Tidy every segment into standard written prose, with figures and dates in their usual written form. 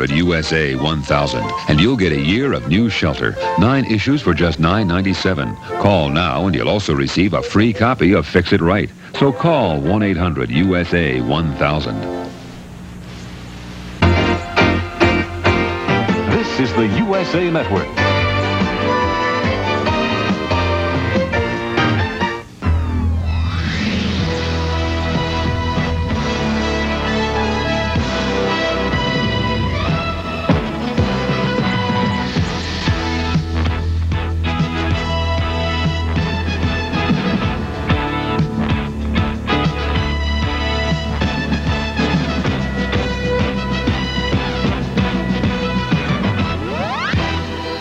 USA 1000, and you'll get a year of new shelter. 9 issues for just $9.97. Call now, and you'll also receive a free copy of Fix It Right. So call 1-800 USA 1000. This is the USA Network.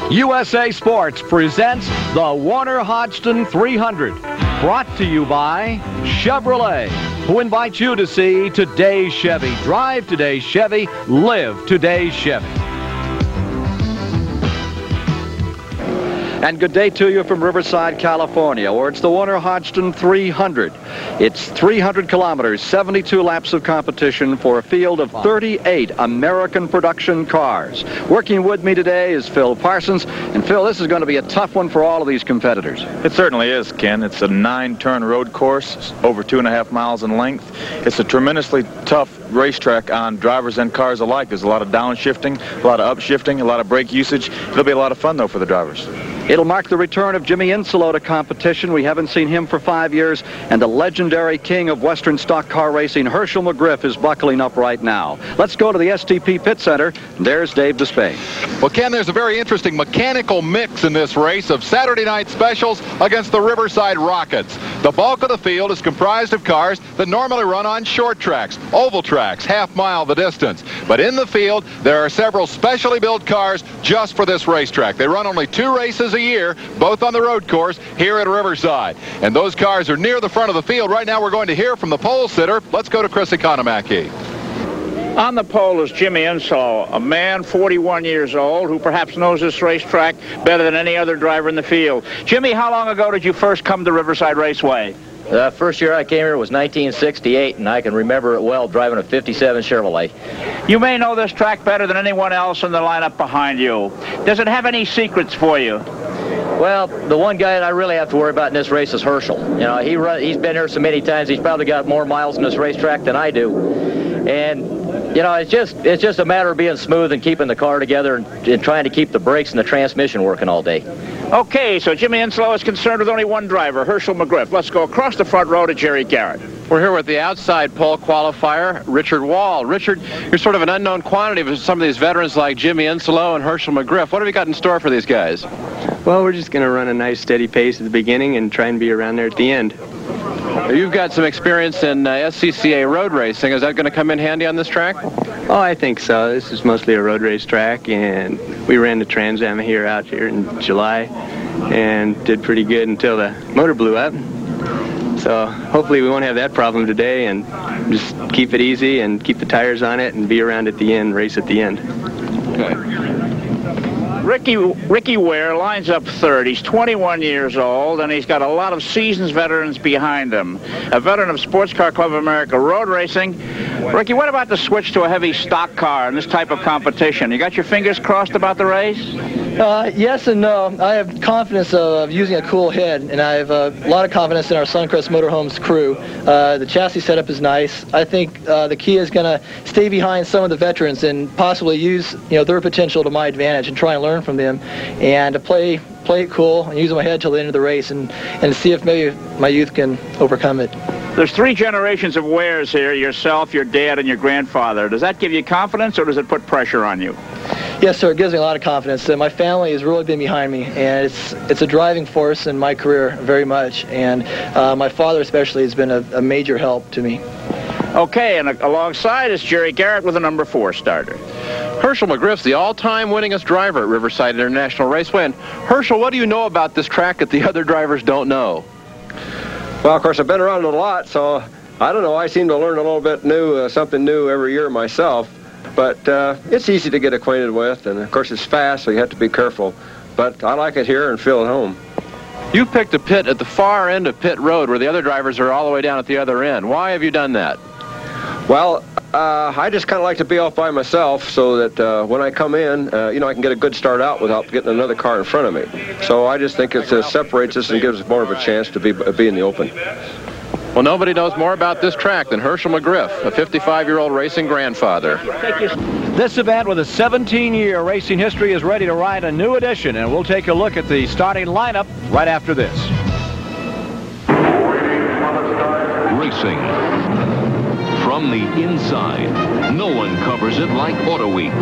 USA Sports presents the Warner Hodgdon 300, brought to you by Chevrolet, who invites you to see today's Chevy. Drive today's Chevy, live today's Chevy. And good day to you from Riverside, California, where it's the Warner Hodgdon 300. It's 300 kilometers, 72 laps of competition for a field of 38 American production cars. Working with me today is Phil Parsons. And Phil, this is going to be a tough one for all of these competitors. It certainly is, Ken. It's a 9-turn road course, over 2.5 miles in length. It's a tremendously tough racetrack on drivers and cars alike. There's a lot of downshifting, a lot of upshifting, a lot of brake usage. It'll be a lot of fun, though, for the drivers. It'll mark the return of Jimmy Insolo to competition. We haven't seen him for 5 years, and the legendary king of Western stock car racing, Hershel McGriff, is buckling up right now. Let's go to the STP Pit Center. There's Dave DeSpain. Well, Ken, there's a very interesting mechanical mix in this race of Saturday night specials against the Riverside Rockets. The bulk of the field is comprised of cars that normally run on short tracks, oval tracks, half-mile the distance. But in the field, there are several specially built cars just for this racetrack. They run only 2 races a year, both on the road course here at Riverside. And those cars are near the front of the field. Right now we're going to hear from the pole sitter. Let's go to Chris Economaki. On the pole is Jimmy Insolo, a man 41 years old who perhaps knows this racetrack better than any other driver in the field. Jimmy, how long ago did you first come to Riverside Raceway? The first year I came here was 1968, and I can remember it well driving a 57 Chevrolet. You may know this track better than anyone else in the lineup behind you. Does it have any secrets for you? Well, the one guy that I really have to worry about in this race is Hershel. You know, he's been here so many times. He's probably got more miles in this racetrack than I do. And, you know, it's just a matter of being smooth and keeping the car together and trying to keep the brakes and the transmission working all day. Okay, so Jimmy Insolo is concerned with only one driver, Hershel McGriff. Let's go across the front row to Jerry Garrett. We're here with the outside pole qualifier, Richard Wall. Richard, you're sort of an unknown quantity with some of these veterans like Jimmy Insolo and Hershel McGriff. What have you got in store for these guys? Well, we're just going to run a nice steady pace at the beginning and try and be around there at the end. You've got some experience in SCCA road racing. Is that going to come in handy on this track? Oh, I think so. This is mostly a road race track, and we ran the Trans Am out here in July and did pretty good until the motor blew up. So hopefully we won't have that problem today, and just keep it easy and keep the tires on it and be around at the end, race at the end. Okay. Ricky Ware lines up third. He's 21 years old, and he's got a lot of seasoned veterans behind him. A veteran of Sports Car Club of America road racing. Ricky, what about the switch to a heavy stock car in this type of competition? You got your fingers crossed about the race? Yes and no. I have confidence of using a cool head, and I have a lot of confidence in our Suncrest Motorhomes crew. The chassis setup is nice. I think the key is going to stay behind some of the veterans and possibly use their potential to my advantage and try and learn from them, and to play it cool and use my head till the end of the race and see if maybe my youth can overcome it. There's 3 generations of Wares here, yourself, your dad, and your grandfather. Does that give you confidence, or does it put pressure on you? Yes, sir. It gives me a lot of confidence. My family has really been behind me, and it's a driving force in my career very much. And my father especially has been a major help to me. Okay, and alongside is Jerry Garrett with a number 4 starter. Hershel McGriff's the all-time winningest driver at Riverside International Raceway. And Hershel, what do you know about this track that the other drivers don't know? Well, of course, I've been around it a lot, so I don't know. I seem to learn a little bit new, something new every year myself. But it's easy to get acquainted with, and of course it's fast, so you have to be careful. But I like it here and feel at home. You picked a pit at the far end of pit road where the other drivers are all the way down at the other end. Why have you done that? Well, I just kind of like to be off by myself so that when I come in, you know, I can get a good start out without getting another car in front of me. So I just think it separates us and gives us more of a chance to be in the open. Well, nobody knows more about this track than Hershel McGriff, a 55-year-old racing grandfather. This event with a 17-year racing history is ready to ride a new edition, and we'll take a look at the starting lineup right after this. Racing. From the inside, no one covers it like AutoWeek.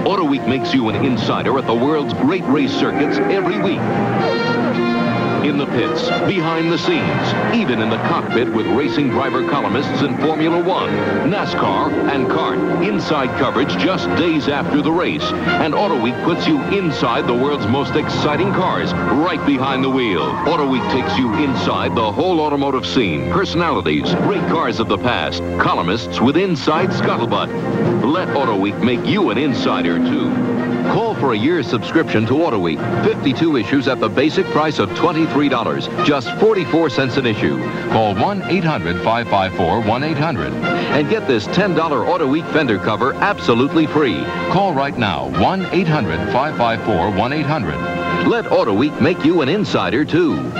AutoWeek makes you an insider at the world's great race circuits every week. In the pits, behind the scenes, even in the cockpit with racing driver columnists in Formula One, NASCAR, and kart. Inside coverage just days after the race. And AutoWeek puts you inside the world's most exciting cars, right behind the wheel. AutoWeek takes you inside the whole automotive scene. Personalities, great cars of the past, columnists with inside scuttlebutt. Let AutoWeek make you an insider, too. Call for a year's subscription to AutoWeek. 52 issues at the basic price of $23. Just 44 cents an issue. Call 1-800-554-1800 and get this $10 AutoWeek fender cover absolutely free. Call right now, 1-800-554-1800. Let AutoWeek make you an insider, too.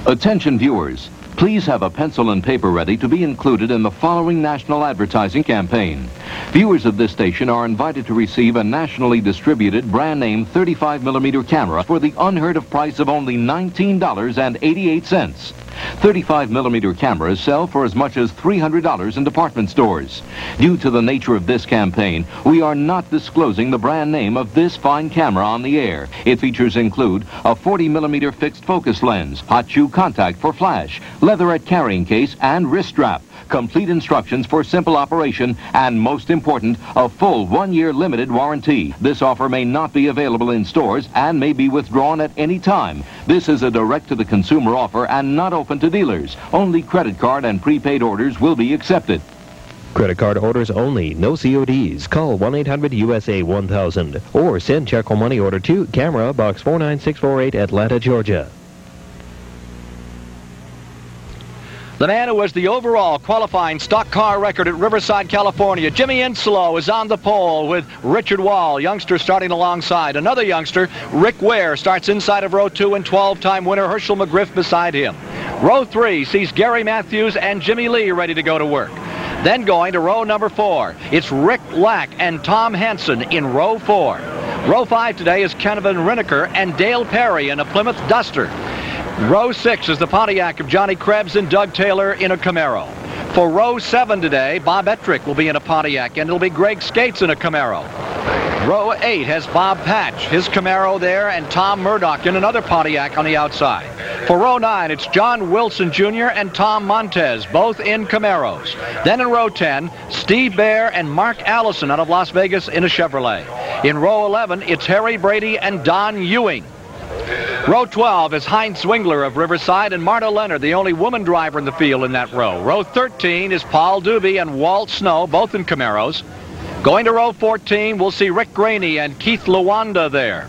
Attention viewers. Please have a pencil and paper ready to be included in the following national advertising campaign. Viewers of this station are invited to receive a nationally distributed brand name 35mm camera for the unheard of price of only $19.88. 35mm cameras sell for as much as $300 in department stores. Due to the nature of this campaign, we are not disclosing the brand name of this fine camera on the air. Its features include a 40mm fixed focus lens, hot shoe contact for flash, leatherette carrying case, and wrist strap. Complete instructions for simple operation, and most important, a full 1-year limited warranty. This offer may not be available in stores and may be withdrawn at any time. This is a direct-to-the-consumer offer and not open to dealers. Only credit card and prepaid orders will be accepted. Credit card orders only, no CODs. Call 1-800-USA-1000 or send check or money order to Camera, Box 49648, Atlanta, Georgia. The man who has the overall qualifying stock car record at Riverside, California, Jimmy Insolo, is on the pole with Richard Wall, youngster starting alongside. Another youngster, Rick Ware, starts inside of row 2 and 12-time winner Hershel McGriff beside him. Row 3 sees Gary Matthews and Jimmy Lee ready to go to work. Then going to row number 4, it's Rick Lack and Tom Hansen in row 4. Row 5 today is Kevin Riniker and Dale Perry in a Plymouth Duster. Row 6 is the Pontiac of Johnny KREBS and Doug Taylor in a Camaro. For row 7 today, Bob Ettrick will be in a Pontiac, and it'll be Greg Skates in a Camaro. Row 8 has Bob Patch, his Camaro there, and Tom Murdoch in another Pontiac on the outside. For row 9, it's John Wilson Jr. and Tom Montez, both in Camaros. Then in row 10, Steve Bear and Mark Allison out of Las Vegas in a Chevrolet. In row 11, it's Harry Brady and Don Ewing. Row 12 is Heinz Zwingler of Riverside and Marta Leonard, the only woman driver in the field in that row. Row 13 is Paul Doobie and Walt Snow, both in Camaros. Going to row 14, we'll see Rick Graney and Keith Lawanda there.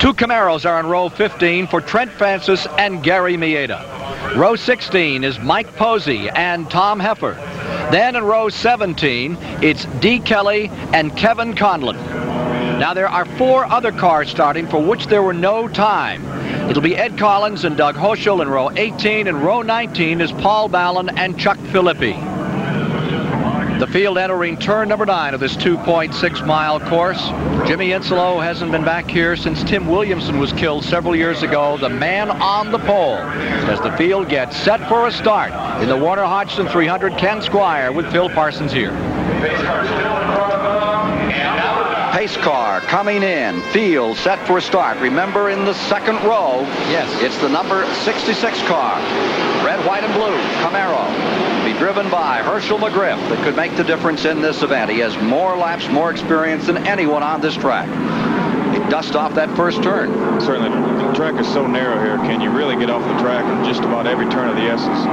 2 Camaros are in row 15 for Trent Francis and Gary Mieda. Row 16 is Mike Posey and Tom Heffer. Then in row 17, it's Dee Kelly and Kevin Conlon. Now there are 4 other cars starting for which there were no time. It'll be Ed Collins and Doug Hoschel in row 18, and row 19 is Paul Ballon and Chuck Philippi. The field entering turn number 9 of this 2.6-mile course. Jimmy Insolo hasn't been back here since Tim Williamson was killed several years ago. The man on the pole as the field gets set for a start in the Warner Hodgdon 300. Ken Squire with Phil Parsons here. Pace car coming in, field set for start. Remember, in the second row, yes, it's the number 66 car, red, white, and blue Camaro, be driven by Hershel McGriff, that could make the difference in this event. He has more laps, more experience than anyone on this track. He dust off that first turn. Certainly, the track is so narrow here. Can you really get off the track in just about every turn of the S's?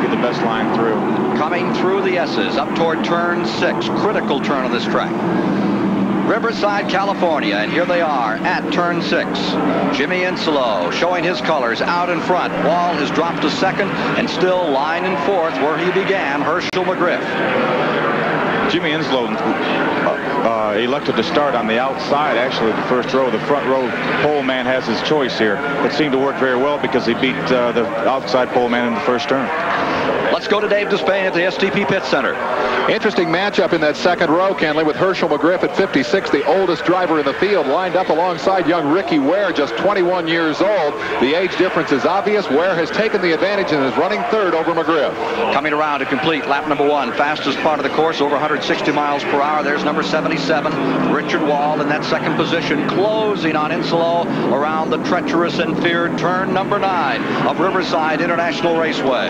Get the best line through. Coming through the S's up toward turn 6, critical turn of this track. Riverside, California, and here they are at turn 6. Jimmy Insolo showing his colors out in front. Wall has dropped to second and still line in fourth where he began, Hershel McGriff. Jimmy Insolo elected to start on the outside, actually, the first row. The front row pole man has his choice here. It seemed to work very well because he beat the outside pole man in the first turn. Let's go to Dave DESPAIN at the STP Pit Center. Interesting matchup in that second row, Kenley, with Hershel McGriff at 56, the oldest driver in the field, lined up alongside young Ricky Ware, just 21 years old. The age difference is obvious. Ware has taken the advantage and is running third over McGriff. Coming around to complete lap number 1, fastest part of the course, over 160 miles per hour. There's number 77, Richard Wall, in that second position, closing on Insolo around the treacherous and feared turn number 9 of Riverside International Raceway.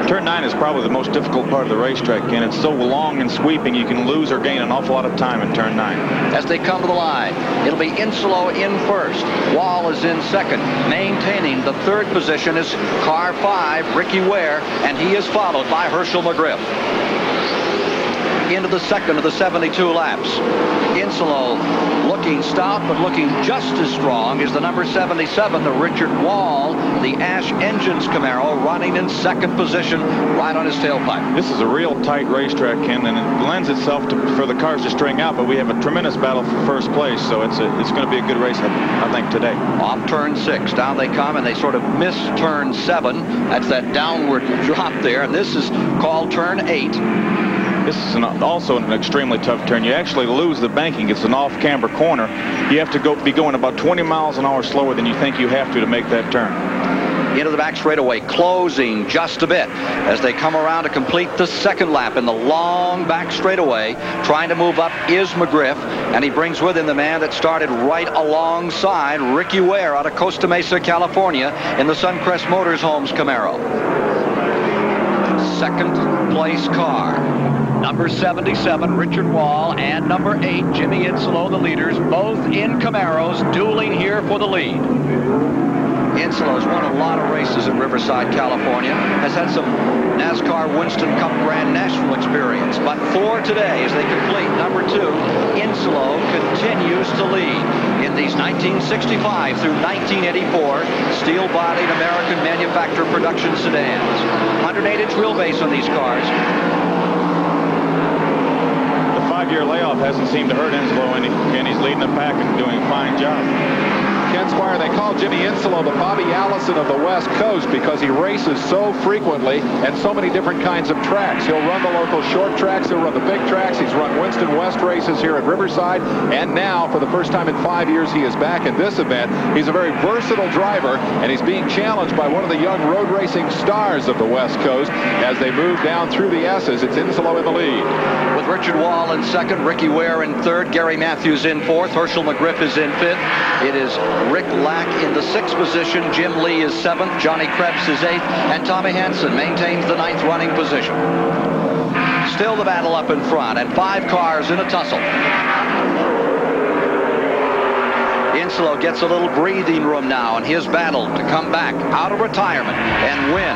Turn 9 is probably the most difficult part of the racetrack, and it's so long and sweeping you can lose or gain an awful lot of time in turn 9. As they come to the line, it'll be Insolo in first. Wall is in second. Maintaining the third position is car 5, Ricky Ware, and he is followed by Hershel McGriff. Into the second of the 72 laps. Insolo looking stout, but looking just as strong as the number 77, the Richard Wall, the Ash Engines Camaro, running in second position right on his tailpipe. This is a real tight racetrack, Ken, and it lends itself for the cars to string out, but we have a tremendous battle for first place, so it's going to be a good race, I think, today. Off turn 6, down they come, and they sort of miss turn 7. That's that downward drop there, and this is called turn 8. This is also an extremely tough turn. You actually lose the banking. It's an off-camber corner. You have to be going about 20 miles an hour slower than you think you have to make that turn. Into the back straightaway, closing just a bit as they come around to complete the second lap in the long back straightaway. Trying to move up is McGriff, and he brings with him the man that started right alongside Ricky Ware out of Costa Mesa, California, in the Suncrest Motors Homes Camaro. Second place car. Number 77, Richard Wall, and number 8, Jimmy Insolo, the leaders, both in Camaros, dueling here for the lead. Insolo's won a lot of races at Riverside, California, has had some NASCAR Winston Cup Grand National experience, but for today, as they complete number 2, Insolo continues to lead in these 1965 through 1984 steel-bodied American manufacturer production sedans. 108-inch wheelbase on these cars. 5-year layoff hasn't seemed to hurt Insolo any, and he's leading the pack and doing a fine job. Ken Squire, they call Jimmy Insolo the Bobby Allison of the West Coast because he races so frequently and so many different kinds of tracks. He'll run the local short tracks, he'll run the big tracks. He's run Winston West races here at Riverside, and now for the first time in 5 years he is back in this event. He's a very versatile driver, and he's being challenged by one of the young road racing stars of the West Coast as they move down through the S's. It's Insolo in the lead. With Richard Wall in second, Ricky Ware in third, Gary Matthews in fourth, Hershel McGriff is in fifth. It is Rick Lack in the sixth position, Jim Lee is seventh, Johnny Krebs is eighth, and Tommy Hansen maintains the ninth running position. Still the battle up in front, and 5 cars in a tussle. Insolo gets a little breathing room now in his battle to come back out of retirement and win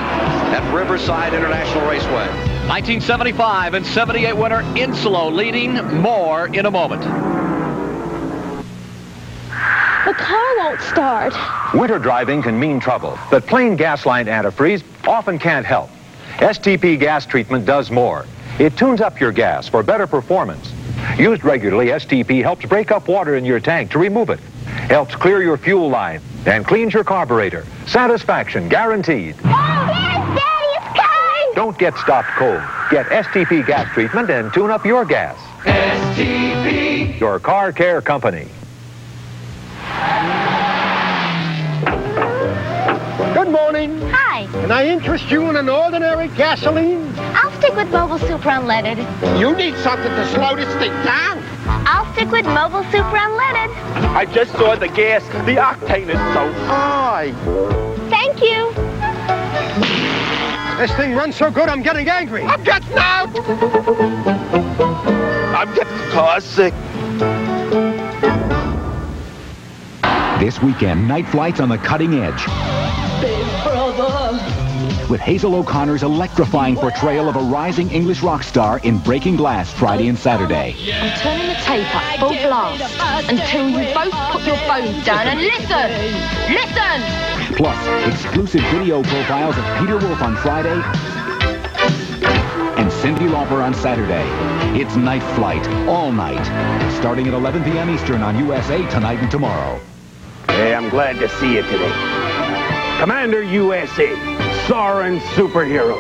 at Riverside International Raceway. 1975 and 78 winner Insolo leading. More in a moment. The car won't start. Winter driving can mean trouble, but plain Gasline antifreeze often can't help. STP gas treatment does more. It tunes up your gas for better performance. Used regularly, STP helps break up water in your tank to remove it, helps clear your fuel line, and cleans your carburetor. Satisfaction guaranteed. Oh, yes, Daddy, it's coming! Don't get stopped cold. Get STP gas treatment and tune up your gas. STP. Your car care company. Good morning. Hi. Can I interest you in an ordinary gasoline? I'll stick with Mobile Super Unleaded. You need something to slow this thing down. I'll stick with Mobile Super Unleaded. I just saw the gas. The octane is so high. Thank you. This thing runs so good, I'm getting angry. I'm getting out. I'm getting car sick. This weekend, night flights on the cutting edge. Big brother, with Hazel O'Connor's electrifying portrayal of a rising English rock star in Breaking Glass Friday and Saturday. I'm turning the tape up full blast until you both put your phones down and listen! Listen! Plus, exclusive video profiles of Peter Wolf on Friday and Cyndi Lauper on Saturday. It's Night Flight, all night, starting at 11 p.m. Eastern on USA tonight and tomorrow. Hey, I'm glad to see you today. Commander USA, soaring superhero,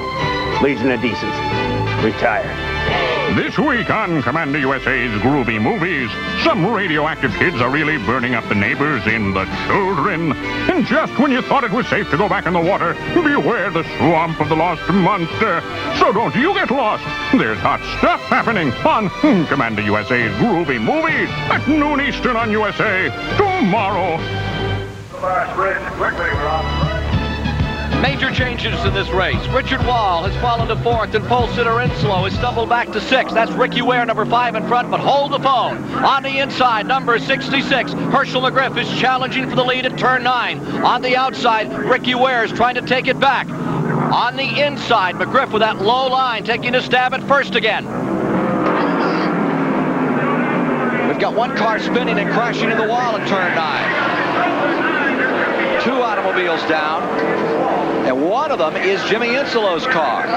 Legion of Decency, retired. This week on Commander USA's Groovy Movies, some radioactive kids are really burning up the neighbors in The Children. And just when you thought it was safe to go back in the water, beware the swamp of the lost monster. So don't you get lost. There's hot stuff happening on Commander USA's Groovy Movies at noon Eastern on USA tomorrow. Major changes in this race. Richard Wall has fallen to 4th, and pole sitter Insolo has stumbled back to 6th. That's Ricky Ware, number 5 in front, but hold the phone. On the inside, number 66, Hershel McGriff is challenging for the lead at turn 9. On the outside, Ricky Ware is trying to take it back. On the inside, McGriff with that low line, taking a stab at first again. We've got one car spinning and crashing in the wall at turn 9. 2 automobiles down. And one of them is Jimmy Insolo's car.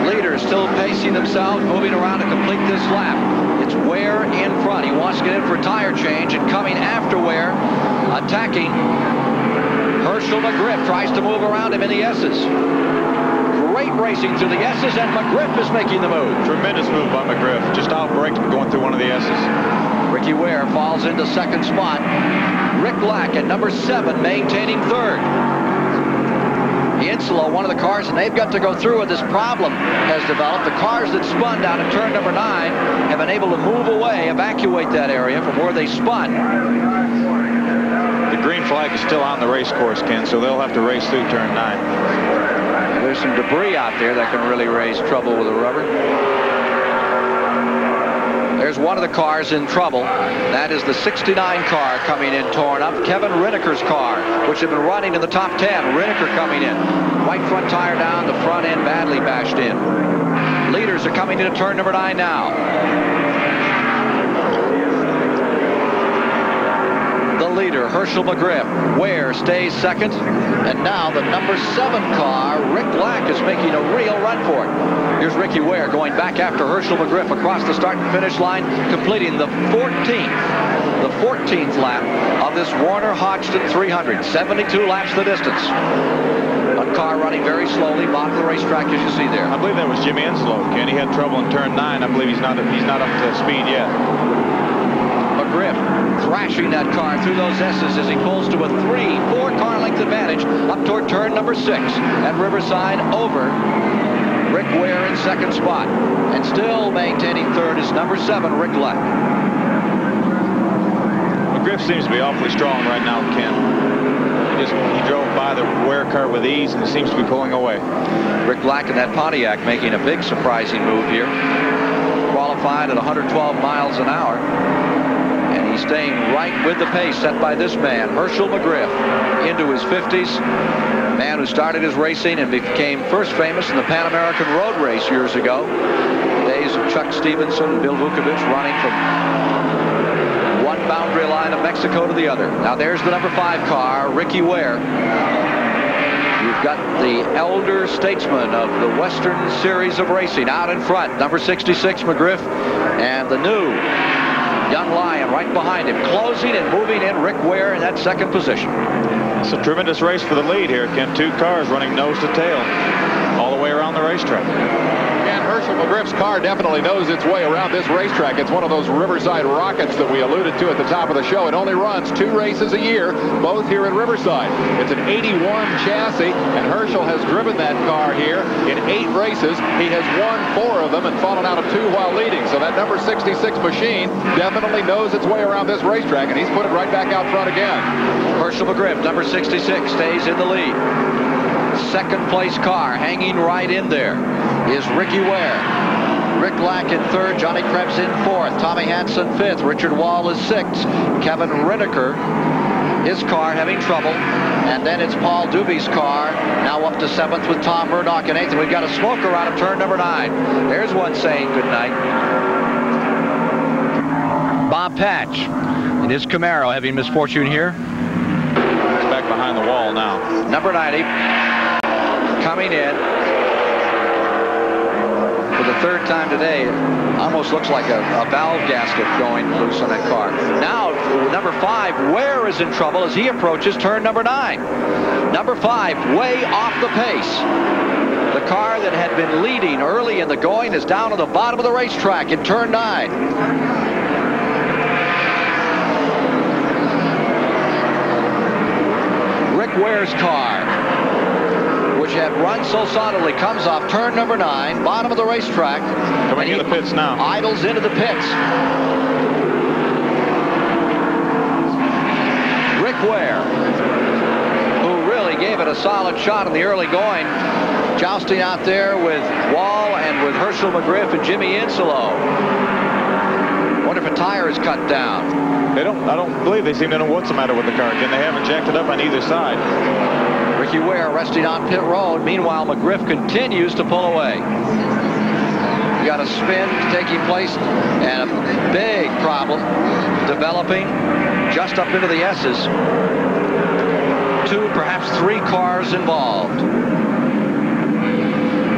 Leaders still pacing themselves, moving around to complete this lap. It's Ware in front. He wants to get in for a tire change, and coming after Ware, attacking, Hershel McGriff tries to move around him in the S's. Great racing through the S's, and McGriff is making the move. Tremendous move by McGriff. Just outbraked him going through one of the S's. Ricky Ware falls into 2nd spot. Rick Black at number 7, maintaining 3rd. Insolo, one of the cars, and they've got to go through with this problem, has developed. The cars that spun down at turn number 9 have been able to move away, evacuate that area from where they spun. The green flag is still on the race course, Ken, so they'll have to race through turn 9. There's some debris out there that can really raise trouble with the rubber. There's one of the cars in trouble. That is the 69 car coming in torn up. Kevin Rinneker's car, which had been running in the top 10. Rinneker coming in. Right front tire down, the front end badly bashed in. Leaders are coming into turn number 9 now. The leader, Hershel McGriff. Ware stays 2nd. And now the number 7 car, Rick Black, is making a real run for it. Here's Ricky Ware going back after Hershel McGriff across the start and finish line, completing the 14th lap of this Warner Hodgdon 300. 72 laps the distance. A car running very slowly, bottom of the racetrack, as you see there. I believe that was Jimmy Insolo, Ken. He had trouble in turn 9. I believe he's not up to speed yet. McGriff thrashing that car through those S's as he pulls to a 3-4 car length advantage up toward turn number 6 at Riverside over Rick Ware in 2nd spot. And still maintaining 3rd is number 7, Rick Black. McGriff seems to be awfully strong right now, Ken. He drove by the Ware car with ease, and he seems to be pulling away. Rick Black in that Pontiac making a big surprising move here. Qualified at 112 miles an hour. And he's staying right with the pace set by this man, Hershel McGriff, into his 50s. Man who started his racing and became first famous in the Pan American Road Race years ago. The days of Chuck Stevenson and Bill Vukovich running from one boundary line of Mexico to the other. Now there's the number 5 car, Ricky Ware. You've got the elder statesman of the Western Series of racing out in front, number 66, McGriff, and the new young lion right behind him, closing and moving in Rick Ware in that 2nd position. It's a tremendous race for the lead here, Ken. 2 cars running nose to tail all the way around the racetrack. And Hershel McGriff's car definitely knows its way around this racetrack. It's one of those Riverside rockets that we alluded to at the top of the show. It only runs 2 races a year, both here in Riverside. It's an 81 chassis, and Hershel has driven that car here in 8 races. He has won 4 of them and fallen out of 2 while leading. So that number 66 machine definitely knows its way around this racetrack, and he's put it right back out front again. Hershel McGriff, number 66, stays in the lead. 2nd place car hanging right in there is Ricky Ware. Rick Black in 3rd, Johnny KREBS in 4th, Tommy Hansen 5th, Richard Wall is 6th, Kevin Rinneker his car having trouble. And then it's Paul Doobie's car, now up to 7th with Tom Murdoch in 8th. And we've got a smoker out of turn number 9. There's one saying goodnight. Bob Patch in his Camaro having misfortune here. He's back behind the wall now. Number 90 coming in for the 3rd time today. Almost looks like a valve gasket going loose on that car. Now, number 5, Ware is in trouble as he approaches turn number 9. Number 5, way off the pace. The car that had been leading early in the going is down at the bottom of the racetrack in turn 9. Rick Ware's car, which had run so solidly, comes off turn number 9, bottom of the racetrack. Coming into the pits now. Idles into the pits. Rick Ware, who really gave it a solid shot in the early going, jousting out there with Wall and with Hershel McGriff and Jimmy Insolo. Wonder if a tire is cut down. I don't believe they seem to know what's the matter with the car. Again, they haven't jacked it up on either side. Ricky Ware resting on pit road. Meanwhile, McGriff continues to pull away. You got a spin taking place and a big problem developing just up into the S's. 2, perhaps 3 cars involved.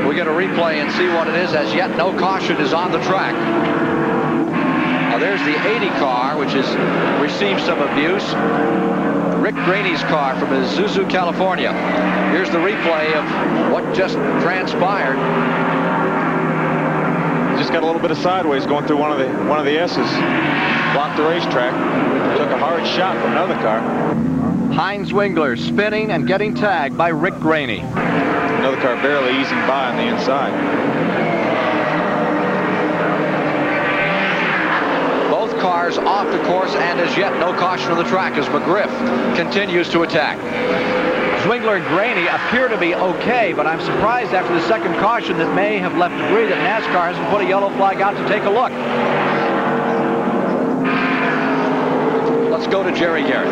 We get a replay and see what it is. As yet, no caution is on the track. Now there's the 80 car, which has received some abuse. Rick Graney's car from Isuzu, California. Here's the replay of what just transpired. Just got a little bit of sideways going through one of the S's. Blocked the racetrack. Took a hard shot from another car. Heinz Wingler spinning and getting tagged by Rick Graney. Another car barely easing by on the inside. Both cars off the course, and as yet no caution on the track as McGriff continues to attack. Zwingler and Graney appear to be okay, but I'm surprised after the second caution that may have left debris that NASCAR hasn't put a yellow flag out to take a look. Let's go to Jerry Garrett.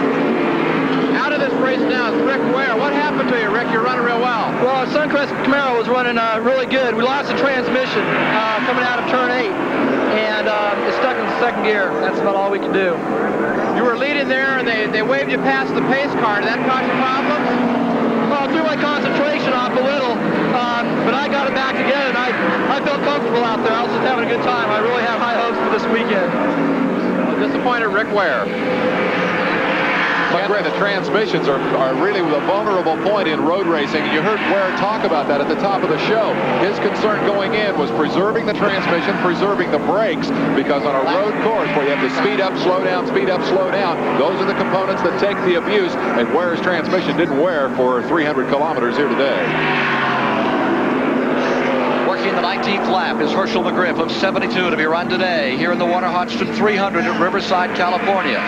Out of this race now is Rick Ware. What happened to you, Rick? You're running real well. Well, Suncrest Camaro was running really good. We lost the transmission coming out of turn 8. And it's stuck in the second gear. That's about all we can do. You were leading there, and they waved you past the pace car. Did that cause you problems? Well, it threw my concentration off a little, but I got it back together, and I felt comfortable out there. I was just having a good time. I really have high hopes for this weekend. Disappointed Rick Ware. McGriff, the transmissions are really the vulnerable point in road racing. You heard Ware talk about that at the top of the show. His concern going in was preserving the transmission, preserving the brakes, because on a road course where you have to speed up, slow down, those are the components that take the abuse, and Ware's transmission didn't wear for 300 kilometers here today. Working the 19th lap is Hershel McGriff of 72 to be run today here in the Warner Hodgdon 300 at Riverside, California.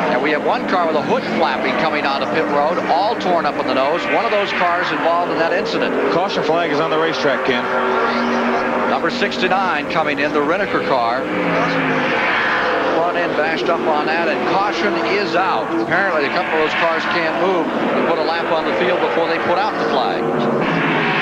And we have one car with a hood flapping coming onto pit road, all torn up in the nose. One of those cars involved in that incident. Caution flag is on the racetrack, Ken. Number 69 coming in, the Reneker car. Front end bashed up on that, and caution is out. Apparently, a couple of those cars can't move and put a lap on the field before they put out the flag.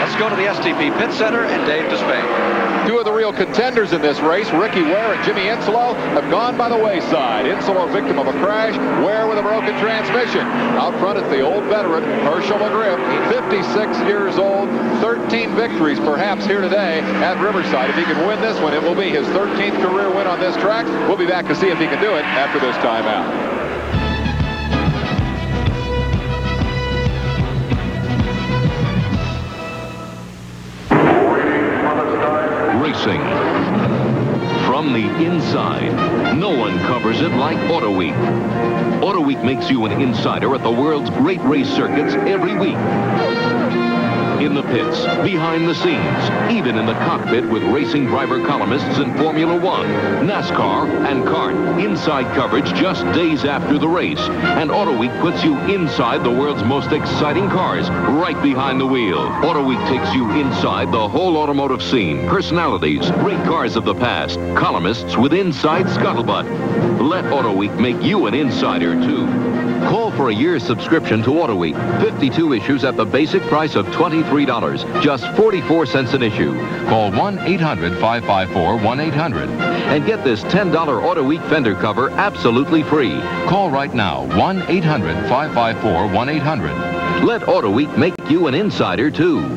Let's go to the STP Pit Center and Dave DeSpain. 2 of the real contenders in this race, Ricky Ware and Jimmy Insolo, have gone by the wayside. Insolo victim of a crash, Ware with a broken transmission. Out front is the old veteran, Hershel McGriff, 56 years old, 13 victories perhaps here today at Riverside. If he can win this one, it will be his 13th career win on this track. We'll be back to see if he can do it after this timeout. Racing. From the inside, no one covers it like AutoWeek. AutoWeek makes you an insider at the world's great race circuits every week. In the pits, behind the scenes, even in the cockpit with racing driver columnists in Formula One, NASCAR, and kart. Inside coverage just days after the race. And AutoWeek puts you inside the world's most exciting cars, right behind the wheel. AutoWeek takes you inside the whole automotive scene. Personalities, great cars of the past, columnists with inside scuttlebutt. Let AutoWeek make you an insider, too. Call for a year's subscription to AutoWeek. 52 issues at the basic price of $23, just 44 cents an issue. Call 1-800-554-1800 and get this $10 AutoWeek fender cover absolutely free. Call right now, 1-800-554-1800. Let AutoWeek make you an insider, too.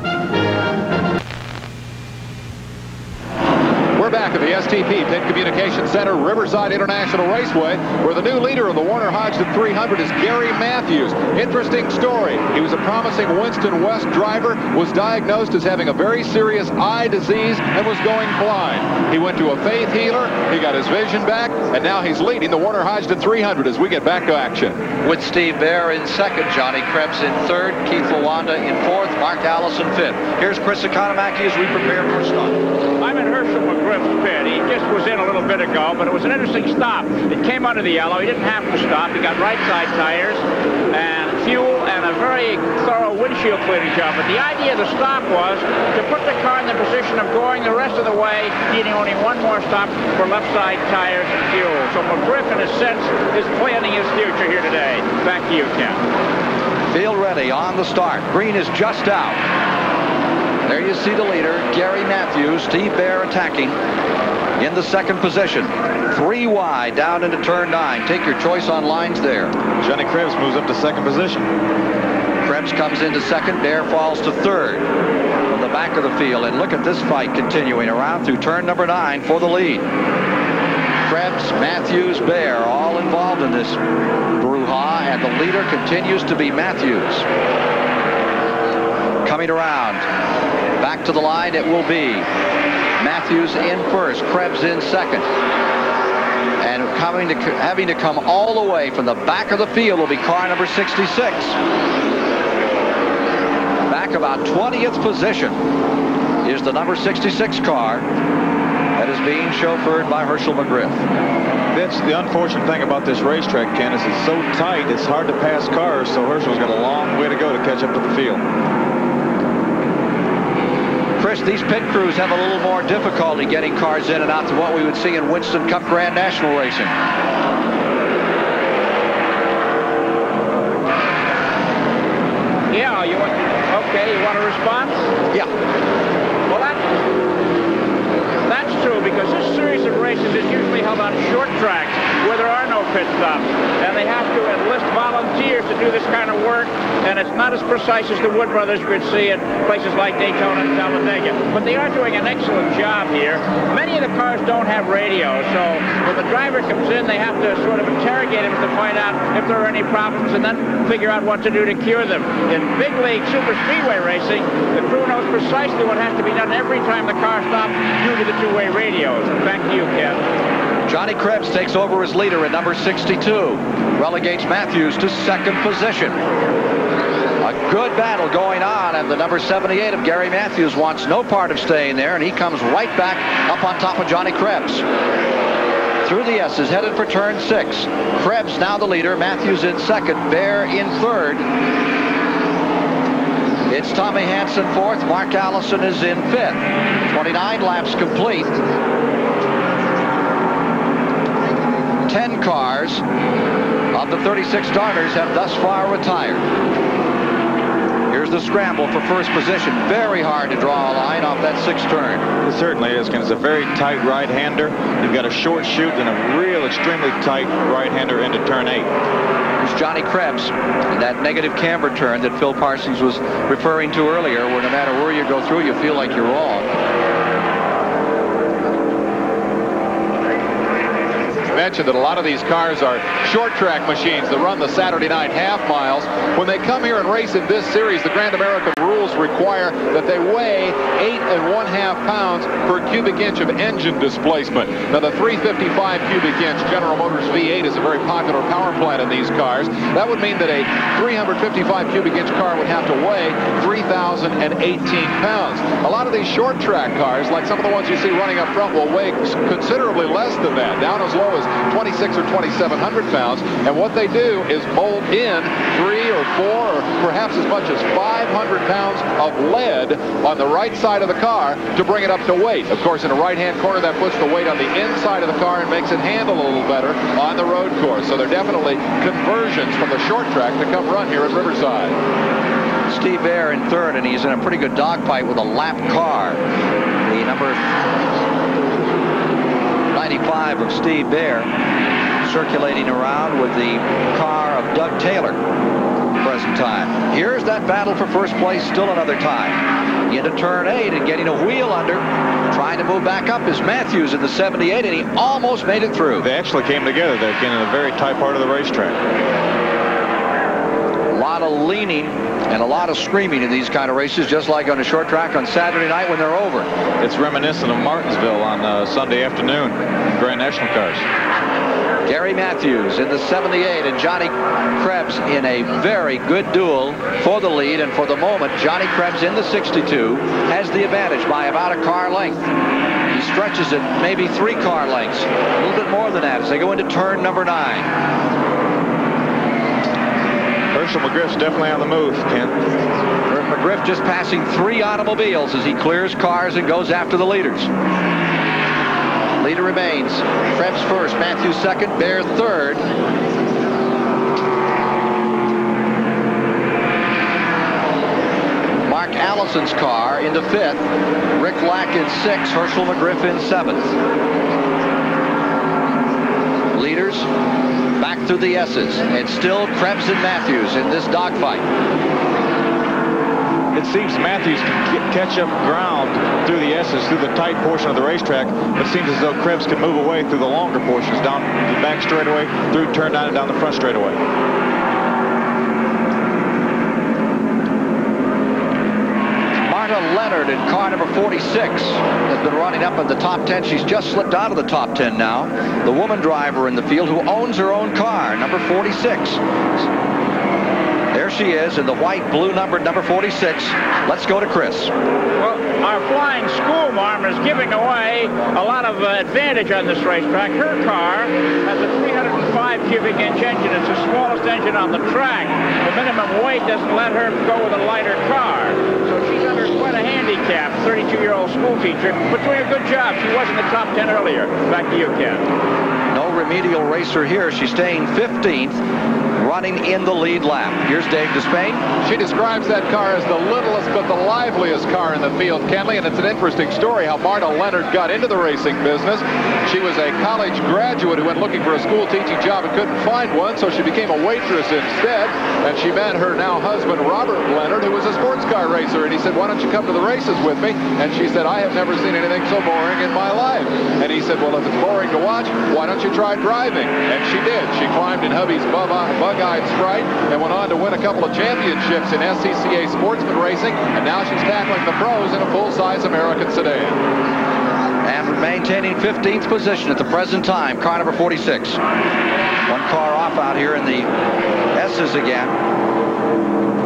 We're back at the STP Pit Communication Center, Riverside International Raceway, where the new leader of the Warner Hodgdon 300 is Gary Matthews. Interesting story. He was a promising Winston West driver, was diagnosed as having a very serious eye disease, and was going blind. He went to a faith healer, he got his vision back, and now he's leading the Warner Hodgdon 300 as we get back to action. With Steve Ware in second, Johnny KREBS in third, Keith Lawanda in fourth, Mark Allison fifth. Here's Chris Economaki as we prepare for a start. I'm in Hershel McGriff's pit. He just was in a little bit ago, but it was an interesting stop. It came under the yellow. He didn't have to stop. He got right side tires and fuel and a very thorough windshield cleaning job. But the idea of the stop was to put the car in the position of going the rest of the way, needing only one more stop for left side tires and fuel. So McGriff, in a sense, is planning his future here today. Back to you, Ken. Field ready on the start. Green is just out. There you see the leader, Gary Matthews. Steve Ware attacking in the second position. 3 wide down into turn 9. Take your choice on lines there. Johnny KREBS moves up to second position. KREBS comes into second. Ware falls to third from the back of the field. And look at this fight continuing around through turn number 9 for the lead. KREBS, Matthews, Ware all involved in this brouhaha, and the leader continues to be Matthews. Coming around. Back to the line it will be. Matthews in first, KREBS in second. And having to come all the way from the back of the field will be car number 66. Back about 20th position is the number 66 car that is being chauffeured by Hershel McGriff. That's the unfortunate thing about this racetrack, Ken, is it's so tight, it's hard to pass cars, so Hershel's got a long way to go to catch up to the field. Chris, these pit crews have a little more difficulty getting cars in and out than what we would see in Winston Cup Grand National racing. Yeah, you want a response? Yeah. Well, that's true, because this series of races is usually held on short tracks where there are no pit stops, and they have to enlist volunteers to do this kind of work, and it's not as precise as the Wood Brothers could see at places like Daytona and Talladega. But they are doing an excellent job here. Many of the cars don't have radios, so when the driver comes in, they have to sort of interrogate him to find out if there are any problems and then figure out what to do to cure them. In big league super speedway racing, the crew knows precisely what has to be done every time the car stops due to the two-way radios. Back to you, Ken. Johnny KREBS takes over as leader at number 62. Relegates Matthews to second position. A good battle going on, and the number 78 of Gary Matthews wants no part of staying there, and he comes right back up on top of Johnny KREBS. Through the S's, headed for turn 6. KREBS now the leader, Matthews in second, Ware in third. It's Tommy Hansen fourth, Mark Allison is in fifth. 29 laps complete. 10 cars of the 36 starters have thus far retired. Here's the scramble for first position. Very hard to draw a line off that 6th turn. It certainly is, Ken. It's a very tight right-hander. You've got a short chute and a real extremely tight right-hander into turn 8. Here's Johnny KREBS in that negative camber turn that Phil Parsons was referring to earlier, where no matter where you go through, you feel like you're wrong. Mentioned that a lot of these cars are short track machines that run the Saturday night half miles. When they come here and race in this series, the Grand American rules require that they weigh 8 1/2 pounds per cubic inch of engine displacement. Now, the 355 cubic inch General Motors V8 is a very popular power plant in these cars. That would mean that a 355 cubic inch car would have to weigh 3,018 pounds. A lot lot of these short track cars, like some of the ones you see running up front, will weigh considerably less than that, down as low as 26 or 2,700 pounds. And what they do is mold in 3 or 4 or perhaps as much as 500 pounds of lead on the right side of the car to bring it up to weight. Of course, in the right-hand corner, that puts the weight on the inside of the car and makes it handle a little better on the road course. So they're definitely conversions from the short track to come run here at Riverside. Steve Ware in third, and he's in a pretty good dogfight with a lap car. The number 95 of Steve Ware circulating around with the car of Doug Taylor. Present time. Here's that battle for first place still another time. Into turn 8 and getting a wheel under. Trying to move back up is Matthews in the 78, and he almost made it through. They actually came together there again in a very tight part of the racetrack. A lot of leaning and a lot of screaming in these kind of races, just like on a short track on Saturday night when they're over. It's reminiscent of Martinsville on Sunday afternoon in Grand National cars. Gary Matthews in the 78 and Johnny KREBS in a very good duel for the lead, and for the moment Johnny KREBS in the 62 has the advantage by about a car length. He stretches it maybe 3 car lengths, a little bit more than that as they go into turn number 9. Hershel McGriff's definitely on the move, Ken. McGriff just passing 3 automobiles as he clears cars and goes after the leaders. Leader remains. KREBS first, Matthews second, Ware third. Mark Allison's car into 5th. Rick Lack in 6th. Hershel McGriff in 7th. Leaders back through the S's. And still KREBS and Matthews in this dogfight. It seems Matthews can catch up ground through the S's, through the tight portion of the racetrack. It seems as though KREBS can move away through the longer portions, down the back straightaway, through turn 9 and down the front straightaway. Marta Leonard in car number 46 has been running up in the top 10. She's just slipped out of the top 10 now. The woman driver in the field who owns her own car, number 46. There she is in the white, blue numbered number 46. Let's go to Chris. Well, our flying school marm is giving away a lot of advantage on this racetrack. Her car has a 305 cubic inch engine. It's the smallest engine on the track. The minimum weight doesn't let her go with a lighter car. So she's under quite a handicap, 32-year-old school teacher, but doing a good job. She was in the top 10 earlier. Back to you, Ken. No remedial racer here. She's staying 15th. Running in the lead lap. Here's Dave DeSpain. She describes that car as the littlest but the liveliest car in the field, Kenley, and it's an interesting story how Marta Leonard got into the racing business. She was a college graduate who went looking for a school teaching job and couldn't find one, so she became a waitress instead, and she met her now husband, Robert Leonard, who was a sports car racer, and he said, why don't you come to the races with me? And she said, I have never seen anything so boring in my life. And he said, well, if it's boring to watch, why don't you try driving? And she did. She climbed in hubby's bug-eyed Sprite and went on to win a couple of championships in SCCA sportsman racing, and now she's tackling the pros in a full-size American sedan. And maintaining 15th position at the present time, car number 46. One car off out here in the S's again.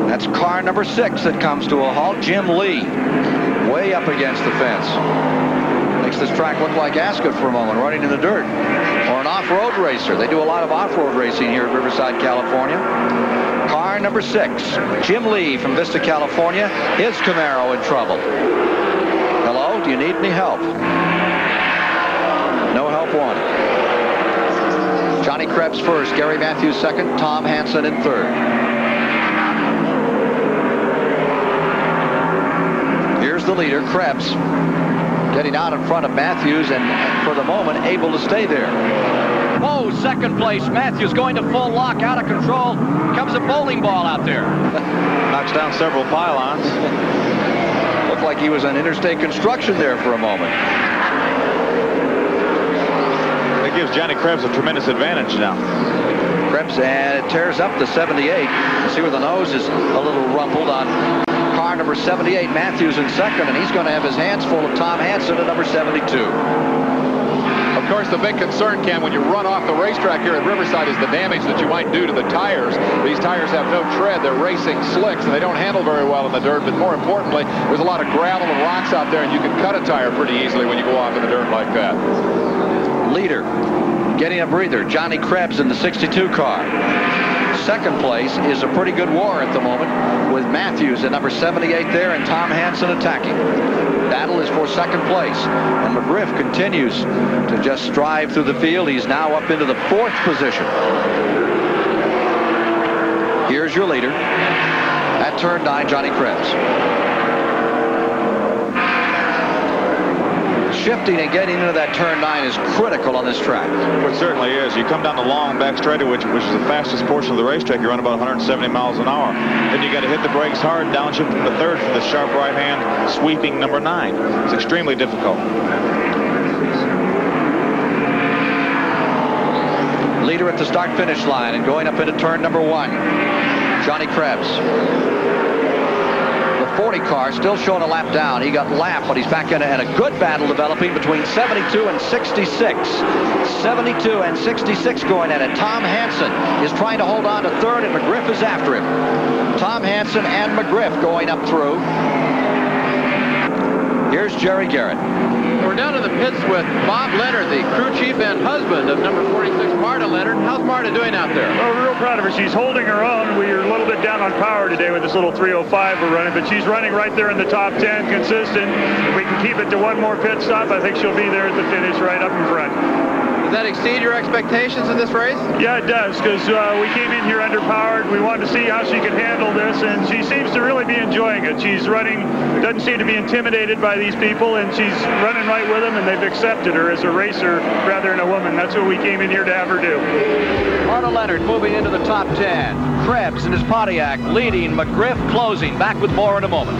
That's car number 6 that comes to a halt. Jim Lee, way up against the fence. Makes this track look like Ascot for a moment, running in the dirt. Or an off-road racer. They do a lot of off-road racing here at Riverside, California. Car number 6, Jim Lee from Vista, California. His Camaro in trouble. Hello, do you need any help? No help wanted. Johnny KREBS first, Gary Matthews second, Tom Hansen in third. Here's the leader, KREBS, getting out in front of Matthews and for the moment able to stay there. Oh, second place. Matthews going to full lock, out of control. Comes a bowling ball out there. Knocks down several pylons. Looked like he was on interstate construction there for a moment. That gives Johnny KREBS a tremendous advantage now. KREBS, and it tears up the 78. You see where the nose is a little rumpled on car number 78, Matthews in second, and he's going to have his hands full of Tom Hansen at number 72. Of course, the big concern, Ken, when you run off the racetrack here at Riverside is the damage that you might do to the tires. These tires have no tread. They're racing slicks, and they don't handle very well in the dirt. But more importantly, there's a lot of gravel and rocks out there, and you can cut a tire pretty easily when you go off in the dirt like that. Leader getting a breather, Johnny KREBS in the 62 car. Second place is a pretty good war at the moment with Matthews at number 78 there and Tom Hansen attacking. Battle is for second place, and McGriff continues to just strive through the field. He's now up into the 4th position. Here's your leader at turn 9, Johnny KREBS. Shifting and getting into that turn 9 is critical on this track. Well, it certainly is. You come down the long back straightaway, which is the fastest portion of the racetrack. You run about 170 miles an hour. Then you got to hit the brakes hard, downshift to the 3rd for the sharp right hand, sweeping number 9. It's extremely difficult. Leader at the start-finish line and going up into turn number 1, Johnny KREBS. 40 car still showing a lap down. He got lapped, but he's back in a good battle developing between 72 and 66. 72 and 66 going at it. Tom Hansen is trying to hold on to 3rd, and McGriff is after him. Tom Hansen and McGriff going up through. Here's Jerry Garrett. We're down in the pits with Bob Leonard, the crew chief and husband of number 46, Marta Leonard. How's Marta doing out there? Well, we're real proud of her. She's holding her own. We're a little bit down on power today with this little 305 we're running, but she's running right there in the top 10, consistent. If we can keep it to one more pit stop, I think she'll be there at the finish right up in front. Does that exceed your expectations in this race? Yeah, it does, because we came in here underpowered. We wanted to see how she could handle this, and she seems to really be enjoying it. She's running, doesn't seem to be intimidated by these people, and she's running right with them, and they've accepted her as a racer rather than a woman. That's what we came in here to have her do. Marta Leonard moving into the top 10. KREBS in his Pontiac leading, McGriff closing. Back with more in a moment.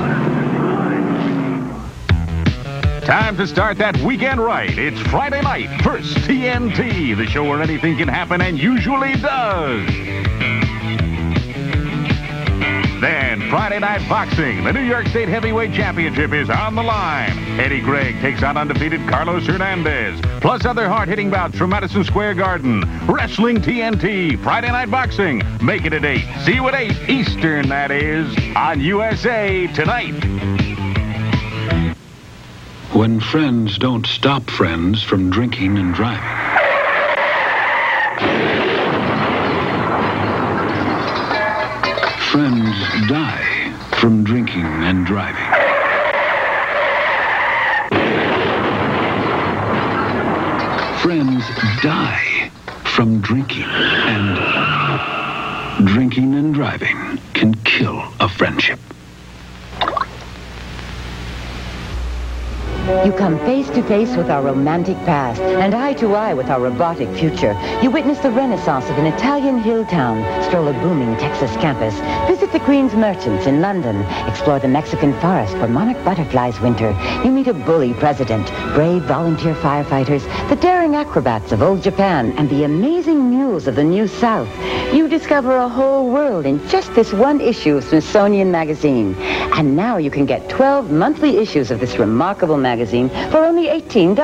Time to start that weekend right. It's Friday night, First TNT, the show where anything can happen and usually does. Then Friday Night Boxing. The New York State Heavyweight Championship is on the line. Eddie Gregg takes on undefeated Carlos Hernandez. Plus other hard-hitting bouts from Madison Square Garden. Wrestling TNT, Friday Night Boxing. Make it at 8. See you at 8 Eastern, that is, on USA Tonight. When friends don't stop friends from drinking and driving. Friends die from drinking and driving. Friends die from drinking and driving can kill a friendship. You come face to face with our romantic past and eye to eye with our robotic future. You witness the renaissance of an Italian hill town, stroll a booming Texas campus, visit the Queen's Merchants in London, explore the Mexican forest where monarch butterflies winter. You meet a bully president, brave volunteer firefighters, the daring acrobats of old Japan, and the amazing mules of the New South. You discover a whole world in just this one issue of Smithsonian Magazine. And now you can get 12 monthly issues of this remarkable magazine for only $18.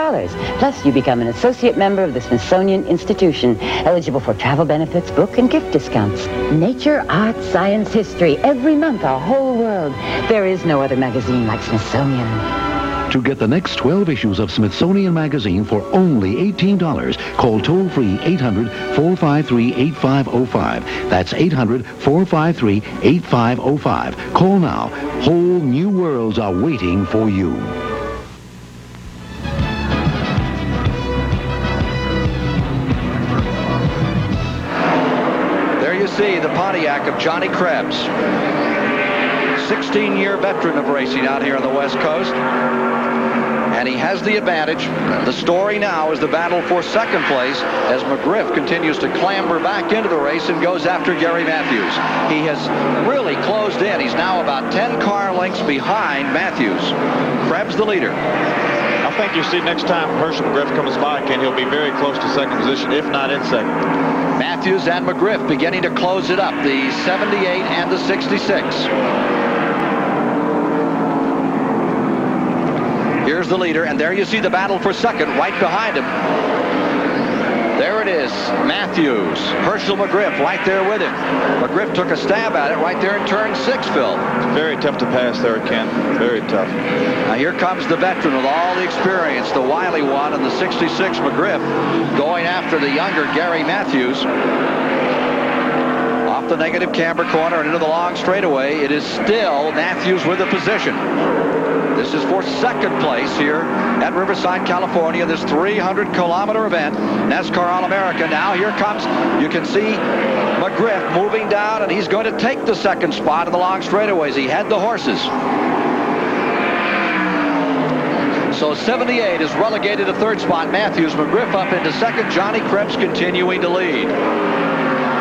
Plus, you become an associate member of the Smithsonian Institution, eligible for travel benefits, book, and gift discounts. Nature, art, science, history, every month, our whole world. There is no other magazine like Smithsonian. To get the next 12 issues of Smithsonian Magazine for only $18, call toll-free 800-453-8505. That's 800-453-8505. Call now. Whole new worlds are waiting for you. There you see the Pontiac of Johnny KREBS. 16-year veteran of racing out here on the West Coast. And he has the advantage. The story now is the battle for second place as McGriff continues to clamber back into the race and goes after Gary Matthews. He has really closed in. He's now about 10 car lengths behind Matthews. KREBS the leader. I think you'll see next time Hershel McGriff comes by, Ken, he'll be very close to second position, if not in second. Matthews and McGriff beginning to close it up, the 78 and the 66. Here's There's the leader, and there you see the battle for second right behind him. There it is, Matthews. Hershel McGriff right there with him. McGriff took a stab at it right there in turn 6, Phil. Very tough to pass there, Ken. Very tough. Now here comes the veteran with all the experience, the wily one, and the 66 McGriff going after the younger Gary Matthews. Off the negative camber corner and into the long straightaway. It is still Matthews with the position. This is for second place here at Riverside, California, this 300-kilometer event, NASCAR All-America. Now here comes, you can see McGriff moving down, and he's going to take the second spot in the long straightaways. He had the horses. So 78 is relegated to third spot. Matthews, McGriff up into second. Johnny KREBS continuing to lead.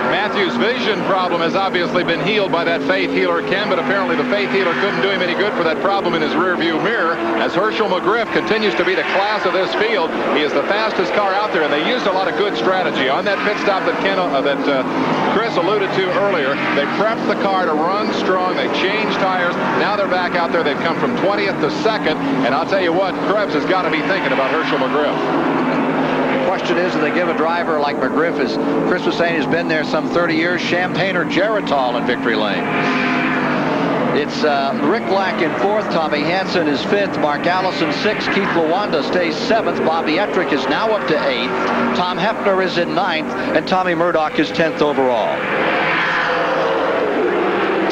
Matthews' vision problem has obviously been healed by that faith healer, Ken, but apparently the faith healer couldn't do him any good for that problem in his rearview mirror. As Hershel McGriff continues to be the class of this field, he is the fastest car out there, and they used a lot of good strategy. On that pit stop that Chris alluded to earlier, they prepped the car to run strong. They changed tires. Now they're back out there. They've come from 20th to 2nd, and I'll tell you what, KREBS has got to be thinking about Hershel McGriff. The question is, do they give a driver like McGriff, as Chris was saying, has been there some 30 years, champagne or Geritol in victory lane? It's Rick Lack in 4th, Tommy Hansen is 5th, Mark Allison 6th, Keith Lawanda stays 7th, Bobby Ettrick is now up to 8th, Tom Hefner is in 9th, and Tommy Murdoch is 10th overall.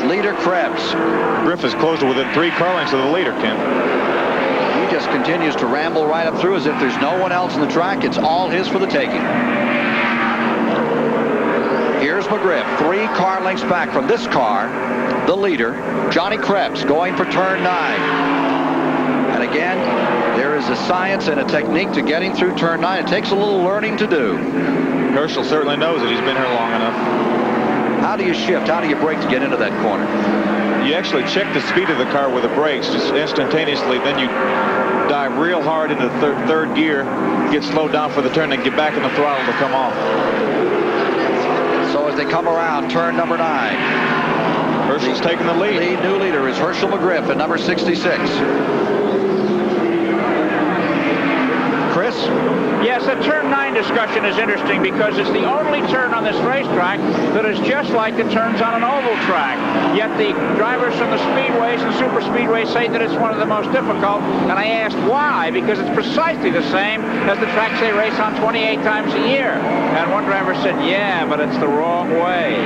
Leader KREBS. Griff is close to within 3 car lengths of the leader, Ken. Just continues to ramble right up through as if there's no one else in the track. It's all his for the taking. Here's McGriff, 3 car lengths back from this car. The leader, Johnny KREBS, going for turn 9. And again, there is a science and a technique to getting through turn 9. It takes a little learning to do. Hershel certainly knows it. He's been here long enough. How do you shift? How do you brake to get into that corner? You actually check the speed of the car with the brakes just instantaneously. Then you dive real hard into third gear, get slowed down for the turn, and get back in the throttle to come off. So as they come around, turn number 9. Hershel's taking the lead. New leader is Hershel McGriff at number 66. Chris? Yes, the turn 9 discussion is interesting because it's the only turn on this racetrack that is just like the turns on an oval track. Yet the drivers from the speedways and super speedways say that it's one of the most difficult. And I asked why, because it's precisely the same as the tracks they race on 28 times a year. And one driver said, yeah, but it's the wrong way.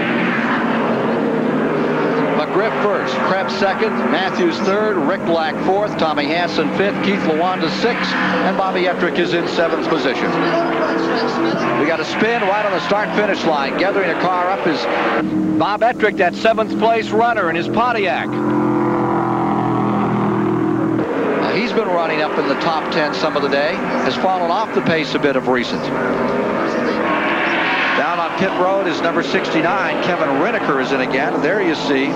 McGriff first, KREBS second, Matthews third, Rick Lack 4th, Tommy Hansen 5th, Keith Lawanda 6th, and Bobby Ettrick is in 7th position. We got a spin right on the start-finish line. Gathering a car up is Bob Ettrick, that 7th place runner in his Pontiac. Now, he's been running up in the top 10 some of the day, has fallen off the pace a bit of recent. Down on pit road is number 69. Kevin Riniker is in again. And there you see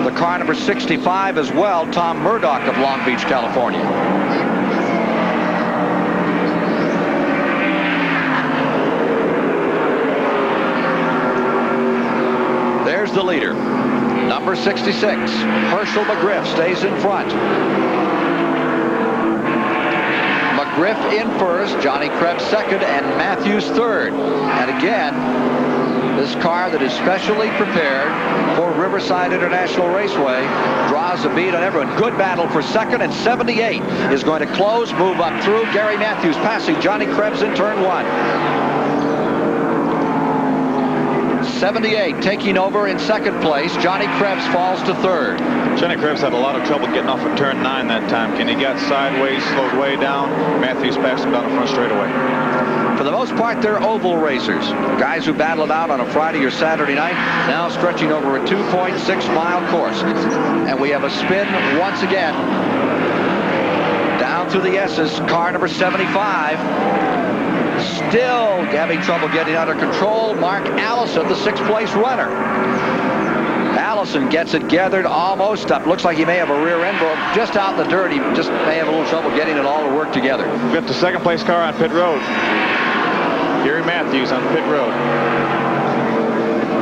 the car number 65 as well, Tom Murdoch of Long Beach, California. There's the leader, number 66. Hershel McGriff stays in front. McGriff in first, Johnny KREBS second, and Matthews third. And again, this car that is specially prepared for Riverside International Raceway draws a beat on everyone. Good battle for second, and 78 is going to close, move up through. Gary Matthews passing Johnny KREBS in turn 1. 78 taking over in second place. Johnny KREBS falls to third. Johnny KREBS had a lot of trouble getting off of turn 9 that time. He got sideways, slowed way down. Matthews passed him down the front straightaway. For the most part, they're oval racers. Guys who battle it out on a Friday or Saturday night, now stretching over a 2.6-mile course. And we have a spin once again. Down through the S's, car number 75. Still having trouble getting under control. Mark Allison, the 6th place runner. Allison gets it gathered almost up. Looks like he may have a rear end, but just out in the dirt. He just may have a little trouble getting it all to work together. We've got the 2nd place car on pit road. Gary Matthews on pit road.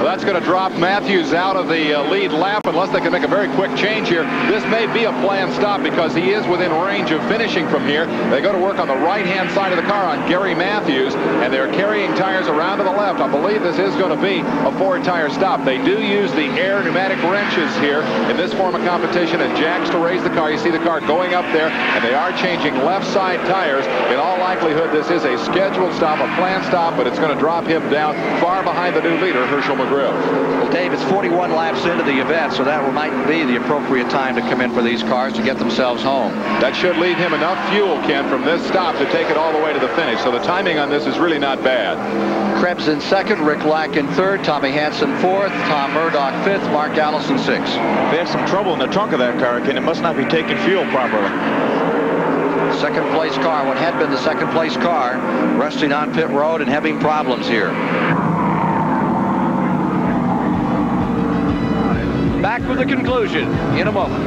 that's going to drop Matthews out of the lead lap unless they can make a very quick change here. This may be a planned stop because he is within range of finishing from here. They go to work on the right-hand side of the car on Gary Matthews, and they're carrying tires around to the left. I believe this is going to be a four-tire stop. They do use the air pneumatic wrenches here in this form of competition and jacks to raise the car. You see the car going up there, and they are changing left side tires. In all likelihood, this is a scheduled stop, a planned stop, but it's going to drop him down far behind the new leader, Hershel McGriff. Well, Dave, it's 41 laps into the event, so that might be the appropriate time to come in for these cars to get themselves home. That should leave him enough fuel, Ken, from this stop to take it all the way to the finish. So the timing on this is really not bad. KREBS in second, Rick Lack in third, Tommy Hansen fourth, Tom Murdoch fifth, Mark Allison sixth. They have some trouble in the trunk of that car, Ken. It must not be taking fuel properly. Second place car, what had been the second place car, resting on pit road and having problems here. Back with the conclusion in a moment.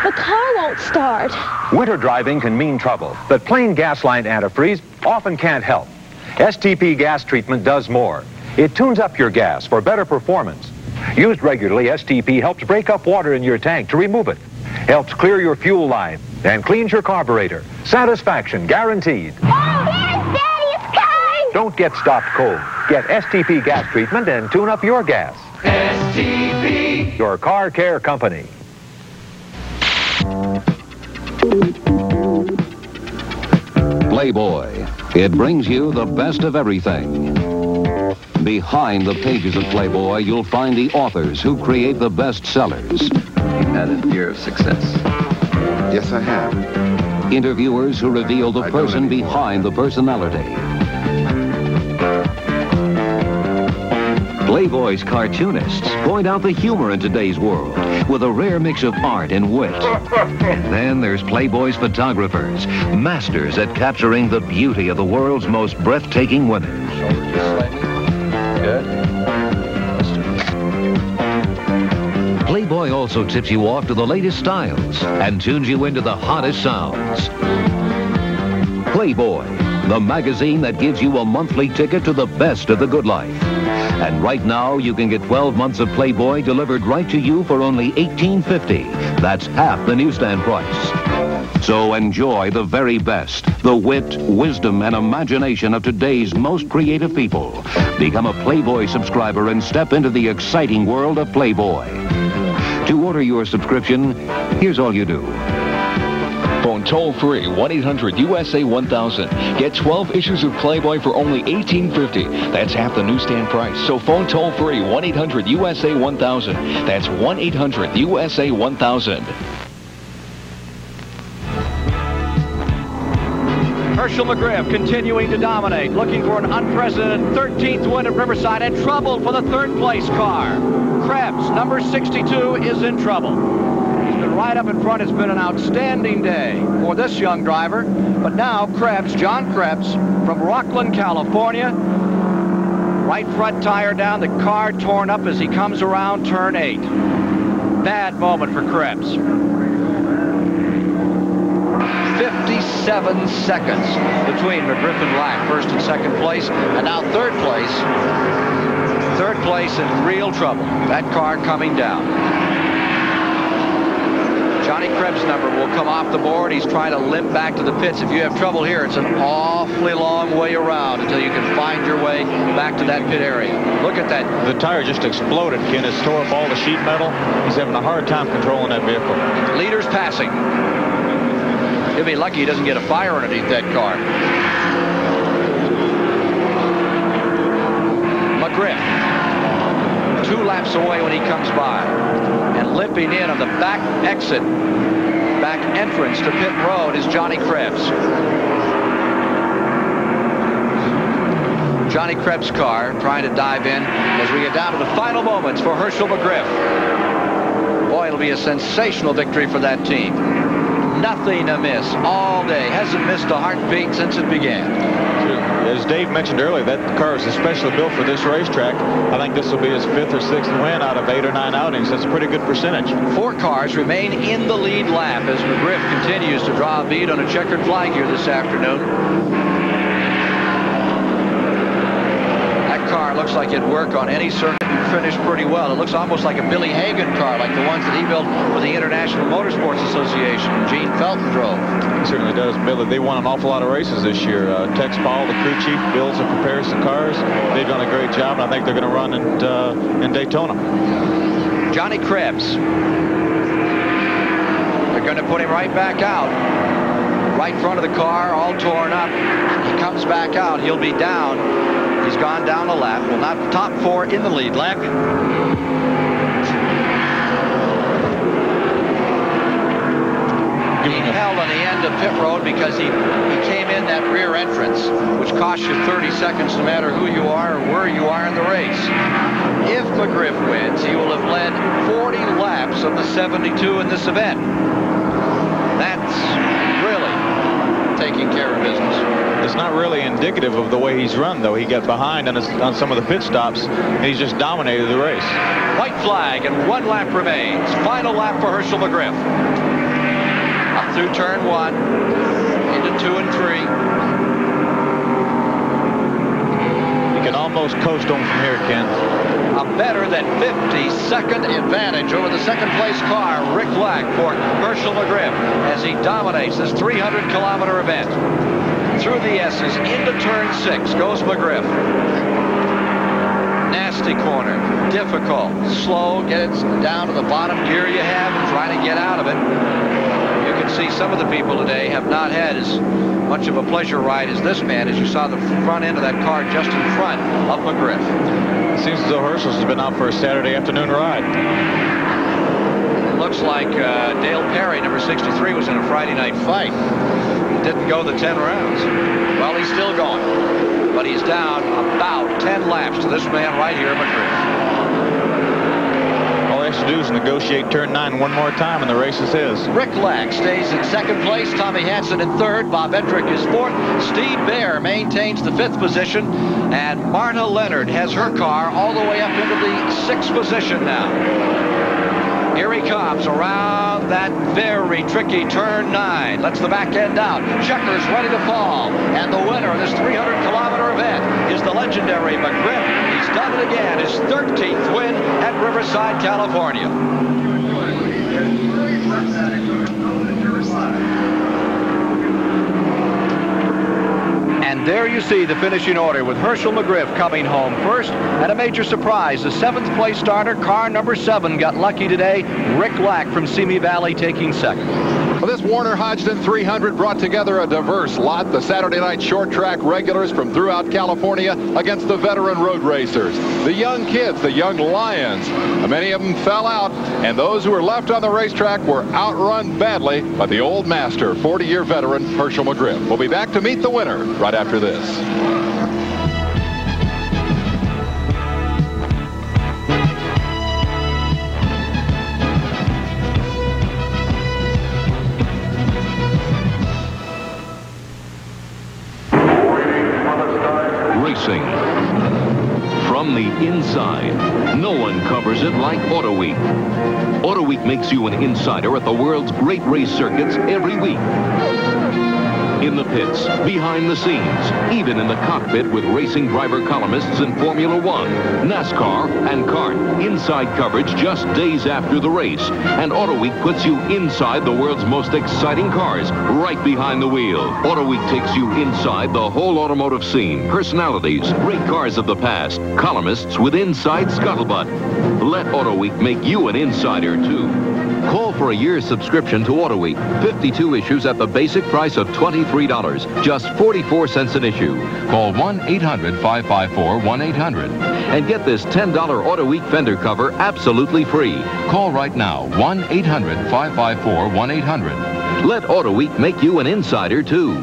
The car won't start. Winter driving can mean trouble, but plain gasline antifreeze often can't help. STP gas treatment does more. It tunes up your gas for better performance. Used regularly, STP helps break up water in your tank to remove it, helps clear your fuel line, and cleans your carburetor. Satisfaction guaranteed. Oh, here's Daddy's car! Don't get stopped cold. Get STP gas treatment and tune up your gas. STP. Your car care company. Playboy. It brings you the best of everything. Behind the pages of Playboy, you'll find the authors who create the best sellers. You've had a year of success. Yes, I have. Interviewers who reveal the person behind the personality. Playboy's cartoonists point out the humor in today's world with a rare mix of art and wit. And then there's Playboy's photographers, masters at capturing the beauty of the world's most breathtaking women. Playboy also tips you off to the latest styles and tunes you into the hottest sounds. Playboy, the magazine that gives you a monthly ticket to the best of the good life. And right now, you can get 12 months of Playboy delivered right to you for only $18.50. That's half the newsstand price. So enjoy the very best, the wit, wisdom, and imagination of today's most creative people. Become a Playboy subscriber and step into the exciting world of Playboy. To order your subscription, here's all you do. Phone toll-free 1-800-USA-1000. Get 12 issues of Playboy for only $18.50. That's half the newsstand price. So phone toll-free 1-800-USA-1000. That's 1-800-USA-1000. Hershel McGriff continuing to dominate, looking for an unprecedented 13th win at Riverside, and trouble for the third place car. KREBS, number 62, is in trouble. He's been right up in front. It's been an outstanding day for this young driver. But now KREBS, John KREBS, from Rockland, California. Right front tire down, the car torn up as he comes around turn 8. Bad moment for KREBS. 57 seconds between McGriff and Lack, first and second place, and now third place. Third place in real trouble. That car coming down. Johnny KREBS' number will come off the board. He's trying to limp back to the pits. If you have trouble here, it's an awfully long way around until you can find your way back to that pit area. Look at that. The tire just exploded, Ken. It's tore up all the sheet metal. He's having a hard time controlling that vehicle. Leaders passing. He'll be lucky he doesn't get a fire underneath that car. McGriff, 2 laps away when he comes by. And limping in on the back exit, back entrance to pit road is Johnny KREBS. Johnny KREBS' car trying to dive in as we get down to the final moments for Hershel McGriff. Boy, it'll be a sensational victory for that team. Nothing amiss all day. Hasn't missed a heartbeat since it began. As Dave mentioned earlier, that car is especially built for this racetrack. I think this will be his 5th or 6th win out of 8 or 9 outings. That's a pretty good percentage. 4 cars remain in the lead lap as McGriff continues to draw a bead on a checkered flag here this afternoon. looks like it'd work on any circuit and finish pretty well. It looks almost like a Billy Hagan car, like the ones that he built for the International Motorsports Association. Gene Felton drove. It certainly does. Billy, they won an awful lot of races this year. Tex Paul, the crew chief, builds and prepares the cars. They've done a great job, and I think they're going to run in Daytona. Johnny KREBS. They're going to put him right back out. Right front of the car, all torn up. He comes back out. He'll be down. He's gone down a lap. Well, not top 4 in the lead lap. He held on the end of pit road because he came in that rear entrance, which costs you 30 seconds no matter who you are or where you are in the race. If McGriff wins, he will have led 40 laps of the 72 in this event. That's really taking care of business. It's not really indicative of the way he's run, though. He got behind on some of the pit stops, and he's just dominated the race. White flag, and 1 lap remains. Final lap for Hershel McGriff. Up through turn 1, into 2 and 3. You can almost coast on from here, Ken. A better than 50-second advantage over the second-place car, Rick Lack, for Hershel McGriff, as he dominates this 300-kilometer event. Through the S's, into turn 6 goes McGriff. Nasty corner, difficult, slow, get it down to the bottom gear you have and try to get out of it. You can see some of the people today have not had as much of a pleasure ride as this man, as you saw the front end of that car just in front of McGriff. It seems as though Herschel's has been out for a Saturday afternoon ride. It looks like Dale Perry, number 63, was in a Friday night fight. Didn't go the 10 rounds. Well, he's still going, but he's down about 10 laps to this man right here, McGriff. All he has to do is negotiate turn 9 one more time, and the race is his. Rick Lack stays in second place. Tommy Hansen in third. Bob Endrick is fourth. Steve Baer maintains the 5th position. And Marta Leonard has her car all the way up into the 6th position now. Here he comes around that very tricky turn 9. Lets the back end out. Checkers ready to fall. And the winner of this 300-kilometer event is the legendary McGriff. He's done it again. His 13th win at Riverside, California. And there you see the finishing order, with Hershel McGriff coming home first. And a major surprise, the 7th place starter, car number 7, got lucky today. Rick Lack from Simi Valley taking second. Well, this Warner Hodgdon 300 brought together a diverse lot. The Saturday night short track regulars from throughout California against the veteran road racers. The young kids, the young lions. Many of them fell out, and those who were left on the racetrack were outrun badly by the old master, 40-year veteran Hershel McGriff. We'll be back to meet the winner right after this. Racing. From the inside, no one covers it like AutoWeek. AutoWeek makes you an insider at the world's great race circuits every week. In the pits, behind the scenes, even in the cockpit with racing driver columnists in Formula One, NASCAR, and kart. Inside coverage just days after the race. And AutoWeek puts you inside the world's most exciting cars, right behind the wheel. AutoWeek takes you inside the whole automotive scene. Personalities, great cars of the past, columnists with inside scuttlebutt. Let AutoWeek make you an insider, too. Call for a year's subscription to AutoWeek. 52 issues at the basic price of $23. Just 44 cents an issue. Call 1-800-554-1800 and get this $10 AutoWeek fender cover absolutely free. Call right now, 1-800-554-1800. Let AutoWeek make you an insider, too.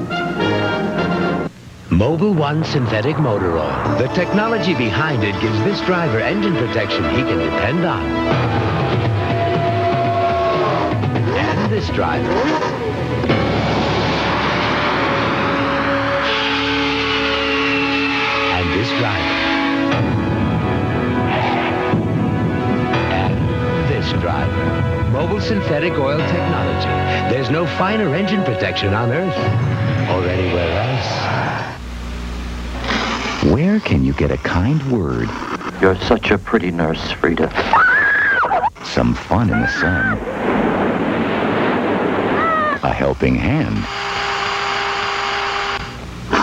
Mobil 1 synthetic motor oil. The technology behind it gives this driver engine protection he can depend on. And this driver. And this driver. And this driver. Mobil synthetic oil technology. There's no finer engine protection on Earth or anywhere else. Where can you get a kind word? You're such a pretty nurse, Frida. Some fun in the sun. A helping hand.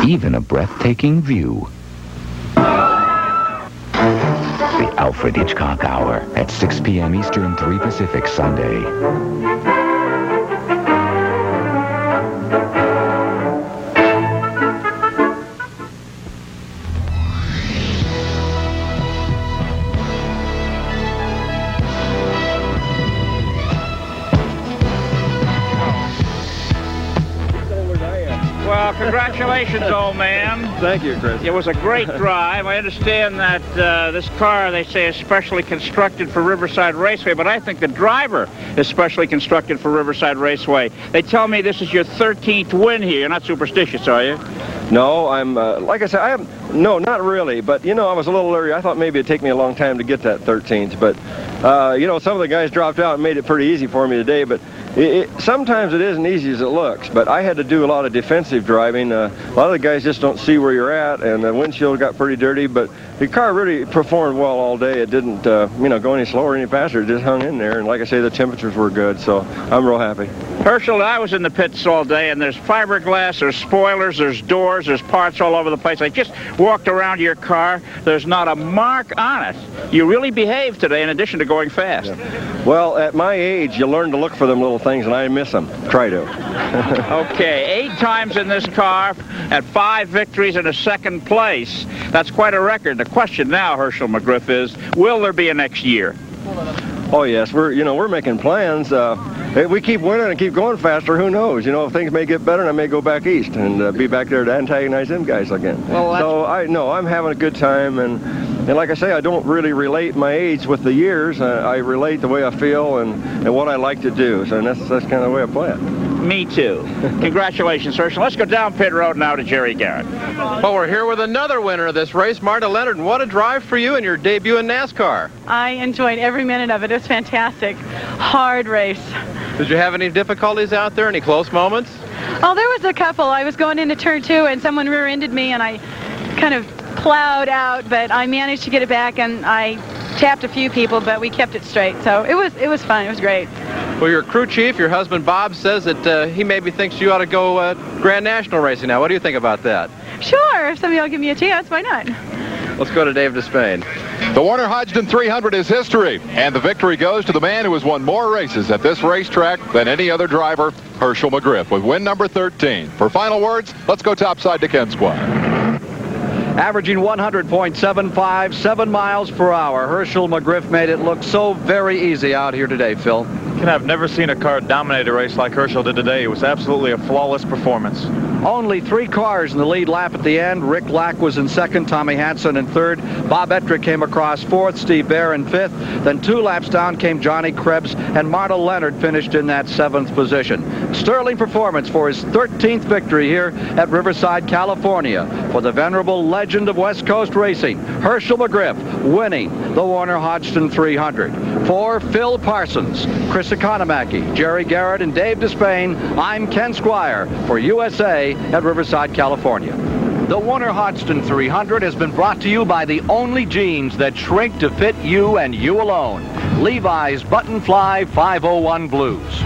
Even a breathtaking view. The Alfred Hitchcock Hour at 6 p.m. Eastern, 3 Pacific, Sunday. Well, congratulations, old man. Thank you, Chris. It was a great drive. I understand that this car, they say, is specially constructed for Riverside Raceway, but I think the driver is specially constructed for Riverside Raceway. They tell me this is your 13th win here. You're not superstitious, are you? No, I'm, like I said, no, not really, but, you know, I was a little leery. I thought maybe it'd take me a long time to get that 13th, but, you know, some of the guys dropped out and made it pretty easy for me today, but sometimes it isn't easy as it looks, but I had to do a lot of defensive driving. A lot of the guys just don't see where you're at, and the windshield got pretty dirty, but the car really performed well all day. It didn't, you know, go any slower or any faster. It just hung in there, and like I say, the temperatures were good, so I'm real happy. Herschel, I was in the pits all day, and there's fiberglass, there's spoilers, there's doors, there's parts all over the place. I just walked around your car. There's not a mark on it. You really behaved today in addition to going fast. Yeah. Well, at my age, you learn to look for them little things, and I miss them. Try to. Okay, 8 times in this car at 5 victories and a 2nd place. That's quite a record. The question now, Hershel McGriff, is will there be a next year? Oh, yes. We're making plans. If we keep winning and keep going faster, who knows? You know, if things may get better, and I may go back east and be back there to antagonize them guys again. Well, so I'm having a good time, and like I say, I don't really relate my age with the years. I relate the way I feel and what I like to do. So that's kind of the way I play it. Me too. Congratulations, Herschel. Let's go down pit road now to Jerry Garrett. Well, we're here with another winner of this race, Marta Leonard. And what a drive for you in your debut in NASCAR. I enjoyed every minute of it. It was fantastic. Hard race. Did you have any difficulties out there? Any close moments? Oh, there was a couple. I was going into turn 2 and someone rear-ended me and I kind of plowed out, but I managed to get it back and I tapped a few people, but we kept it straight. So it was fun. It was great. Well, your crew chief, your husband Bob, says that he maybe thinks you ought to go Grand National racing now. What do you think about that? Sure. If somebody will give me a chance, why not? Let's go to Dave DeSpain. The Warner Hodgdon 300 is history, and the victory goes to the man who has won more races at this racetrack than any other driver, Hershel McGriff, with win number 13. For final words, let's go topside to Ken Squire. Averaging 100.75, 7 miles per hour. Hershel McGriff made it look so very easy out here today, Phil. I've never seen a car dominate a race like Hershel did today. It was absolutely a flawless performance. Only 3 cars in the lead lap at the end. Rick Lack was in 2nd, Tommy Hansen in 3rd. Bob Ettrick came across 4th, Steve Bear in 5th. Then 2 laps down came Johnny KREBS, and Marta Leonard finished in that 7th position. Sterling performance for his 13th victory here at Riverside, California, for the venerable legend of West Coast racing, Hershel McGriff, winning the Warner Hodgdon 300. For Phil Parsons, Chris Economaki, Jerry Garrett, and Dave DeSpain, I'm Ken Squire for USA at Riverside, California. The Warner Hodgdon 300 has been brought to you by the only jeans that shrink to fit you and you alone. Levi's Button Fly 501 Blues.